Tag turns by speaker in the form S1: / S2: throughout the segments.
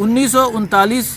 S1: 1939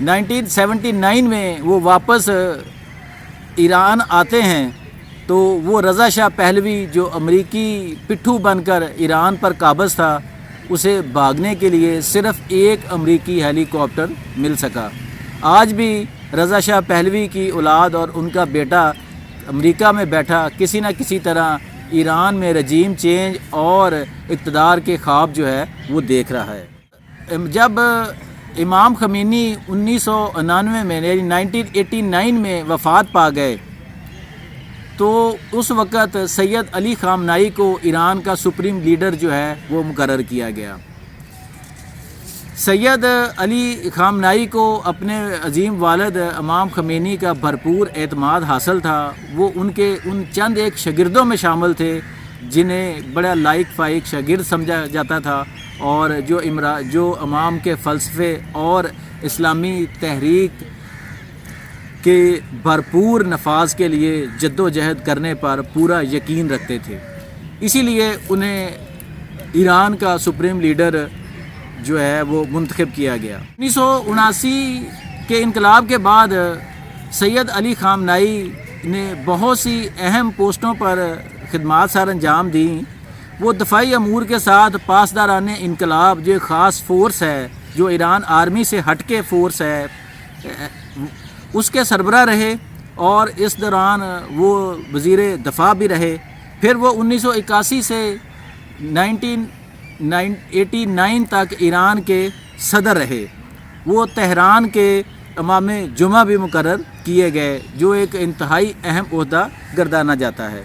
S1: 1979 میں وہ واپس ایران آتے ہیں تو وہ رضا شاہ پہلوی جو امریکی پٹھو بن کر ایران پر قابض تھا، اسے بھاگنے کے لیے صرف ایک امریکی ہیلی کاپٹر مل سکا۔ آج بھی رضا شاہ پہلوی کی اولاد اور ان کا بیٹا امریکہ میں بیٹھا کسی نہ کسی طرح ایران میں رجیم چینج اور اقتدار کے خواب جو ہے وہ دیکھ رہا ہے۔ جب امام خمینی 1999 میں یعنی 1989 میں وفات پا گئے تو اس وقت سید علی خامنائی کو ایران کا سپریم لیڈر جو ہے وہ مقرر کیا گیا۔ سید علی خامنائی کو اپنے عظیم والد امام خمینی کا بھرپور اعتماد حاصل تھا۔ وہ ان چند ایک شاگردوں میں شامل تھے جنہیں بڑا لائق فائق شاگرد سمجھا جاتا تھا، اور جو امام کے فلسفے اور اسلامی تحریک کے بھرپور نفاذ کے لیے جد و جہد کرنے پر پورا یقین رکھتے تھے۔ اسی لیے انہیں ایران کا سپریم لیڈر جو ہے وہ منتخب کیا گیا۔ 1979 کے انقلاب کے بعد سید علی خامنائی نے بہت سی اہم پوسٹوں پر خدمات سر انجام دیں۔ وہ دفاعی امور کے ساتھ پاسداران انقلاب جو ایک خاص فورس ہے، جو ایران آرمی سے ہٹ کے فورس ہے، اس کے سربراہ رہے، اور اس دوران وہ وزیر دفاع بھی رہے۔ پھر وہ 1981 سے 1989 تک ایران کے صدر رہے۔ وہ تہران کے امام جمعہ بھی مقرر کیے گئے، جو ایک انتہائی اہم عہدہ گردانا جاتا ہے۔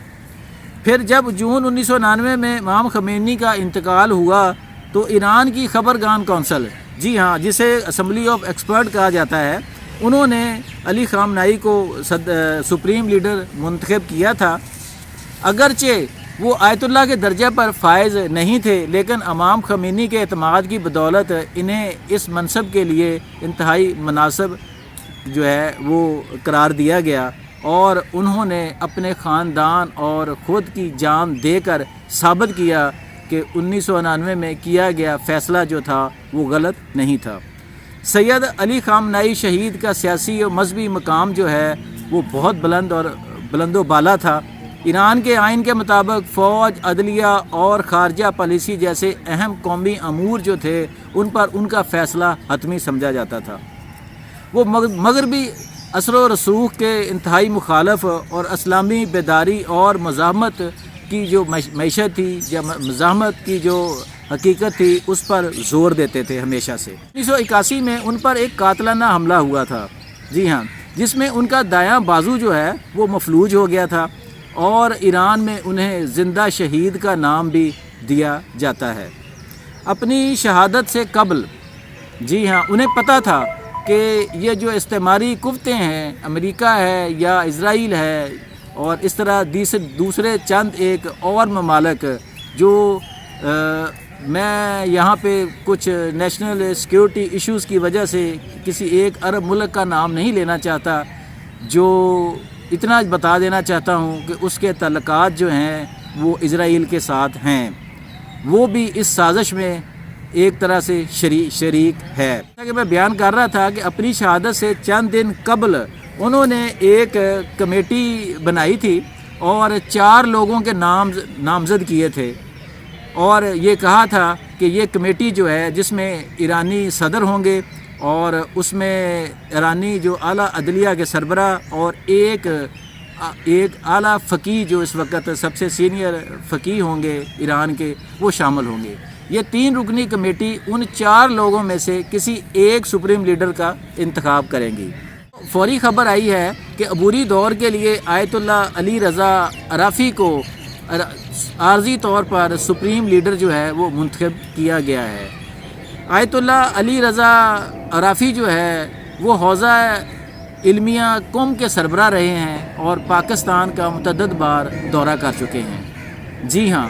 S1: پھر جب جون 1999 میں امام خمینی کا انتقال ہوا تو ایران کی خبرگان کونسل، جی ہاں، جسے اسمبلی آف ایکسپرٹ کہا جاتا ہے، انہوں نے علی خامنائی کو سپریم لیڈر منتخب کیا تھا۔ اگرچہ وہ آیت اللہ کے درجہ پر فائز نہیں تھے، لیکن امام خمینی کے اعتماد کی بدولت انہیں اس منصب کے لیے انتہائی مناسب جو ہے وہ قرار دیا گیا، اور انہوں نے اپنے خاندان اور خود کی جان دے کر ثابت کیا کہ 1999 میں کیا گیا فیصلہ جو تھا وہ غلط نہیں تھا۔ سید علی خامنائی شہید کا سیاسی اور مذہبی مقام جو ہے وہ بہت بلند و بالا تھا۔ ایران کے آئین کے مطابق فوج، عدلیہ اور خارجہ پالیسی جیسے اہم قومی امور جو تھے ان پر ان کا فیصلہ حتمی سمجھا جاتا تھا۔ وہ مغربی اثر و رسوخ کے انتہائی مخالف اور اسلامی بیداری اور مزاحمت کی جو معیشت تھی یا مزاحمت کی جو حقیقت تھی اس پر زور دیتے تھے ہمیشہ سے۔ 1981 میں ان پر ایک قاتلانہ حملہ ہوا تھا، جی ہاں، جس میں ان کا دایاں بازو جو ہے وہ مفلوج ہو گیا تھا، اور ایران میں انہیں زندہ شہید کا نام بھی دیا جاتا ہے۔ اپنی شہادت سے قبل، جی ہاں، انہیں پتہ تھا کہ یہ جو استعماری قوتیں ہیں، امریکہ ہے یا اسرائیل ہے، اور اس طرح دوسرے چند ایک اور ممالک جو میں یہاں پہ کچھ نیشنل سیکیورٹی ایشوز کی وجہ سے کسی ایک عرب ملک کا نام نہیں لینا چاہتا، جو اتنا بتا دینا چاہتا ہوں کہ اس کے تعلقات جو ہیں وہ اسرائیل کے ساتھ ہیں، وہ بھی اس سازش میں ایک طرح سے شریک ہے۔ جیسا کہ میں بیان کر رہا تھا کہ اپنی شہادت سے چند دن قبل انہوں نے ایک کمیٹی بنائی تھی اور 4 لوگوں کے نامزد کیے تھے، اور یہ کہا تھا کہ یہ کمیٹی جو ہے جس میں ایرانی صدر ہوں گے، اور اس میں ایرانی جو اعلیٰ عدلیہ کے سربراہ اور ایک اعلیٰ فقی جو اس وقت سب سے سینئر فقی ہوں گے ایران کے، وہ شامل ہوں گے۔ یہ 3 رکنی کمیٹی ان 4 لوگوں میں سے کسی ایک سپریم لیڈر کا انتخاب کریں گی۔ فوری خبر آئی ہے کہ عبوری دور کے لیے آیت اللہ علی رضا عرافی کو عارضی طور پر سپریم لیڈر جو ہے وہ منتخب کیا گیا ہے۔ آیت اللہ علی رضا عرافی جو ہے وہ حوزہ علمیہ قوم کے سربراہ رہے ہیں اور پاکستان کا متعدد بار دورہ کر چکے ہیں۔ جی ہاں،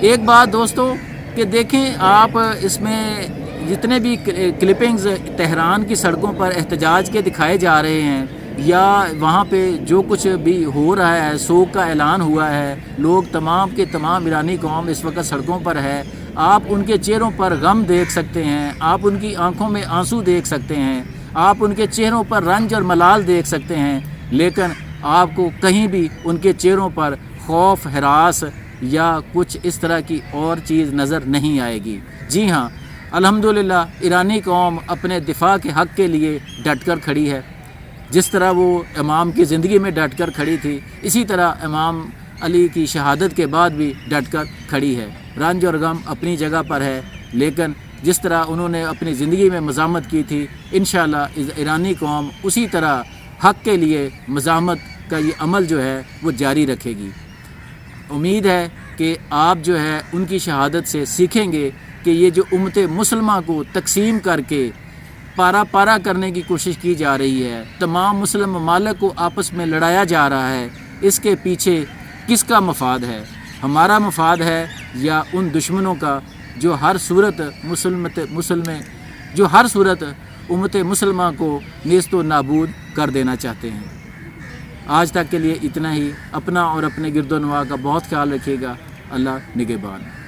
S1: ایک بات دوستو کہ دیکھیں آپ، اس میں جتنے بھی کلپنگز تہران کی سڑکوں پر احتجاج کے دکھائے جا رہے ہیں، یا وہاں پہ جو کچھ بھی ہو رہا ہے، سوگ کا اعلان ہوا ہے، لوگ تمام کے تمام ایرانی قوم اس وقت سڑکوں پر ہے، آپ ان کے چہروں پر غم دیکھ سکتے ہیں، آپ ان کی آنکھوں میں آنسو دیکھ سکتے ہیں، آپ ان کے چہروں پر رنج اور ملال دیکھ سکتے ہیں، لیکن آپ کو کہیں بھی ان کے چہروں پر خوف، ہراس یا کچھ اس طرح کی اور چیز نظر نہیں آئے گی۔ جی ہاں، الحمدللہ ایرانی قوم اپنے دفاع کے حق کے لیے ڈٹ کر کھڑی ہے۔ جس طرح وہ امام کی زندگی میں ڈٹ کر کھڑی تھی، اسی طرح امام علی کی شہادت کے بعد بھی ڈٹ کر کھڑی ہے۔ رنج اور غم اپنی جگہ پر ہے، لیکن جس طرح انہوں نے اپنی زندگی میں مزاحمت کی تھی، انشاءاللہ ایرانی قوم اسی طرح حق کے لیے مزاحمت کا یہ عمل جو ہے وہ جاری رکھے گی۔ امید ہے کہ آپ جو ہے ان کی شہادت سے سیکھیں گے کہ یہ جو امت مسلمہ کو تقسیم کر کے پارا پارا کرنے کی کوشش کی جا رہی ہے، تمام مسلم ممالک کو آپس میں لڑایا جا رہا ہے، اس کے پیچھے کس کا مفاد ہے؟ ہمارا مفاد ہے یا ان دشمنوں کا جو ہر صورت امت مسلمہ کو نیست و نابود کر دینا چاہتے ہیں۔ آج تک کے لیے اتنا ہی۔ اپنا اور اپنے گرد و نواح کا بہت خیال رکھیے گا۔ اللہ نگہبان۔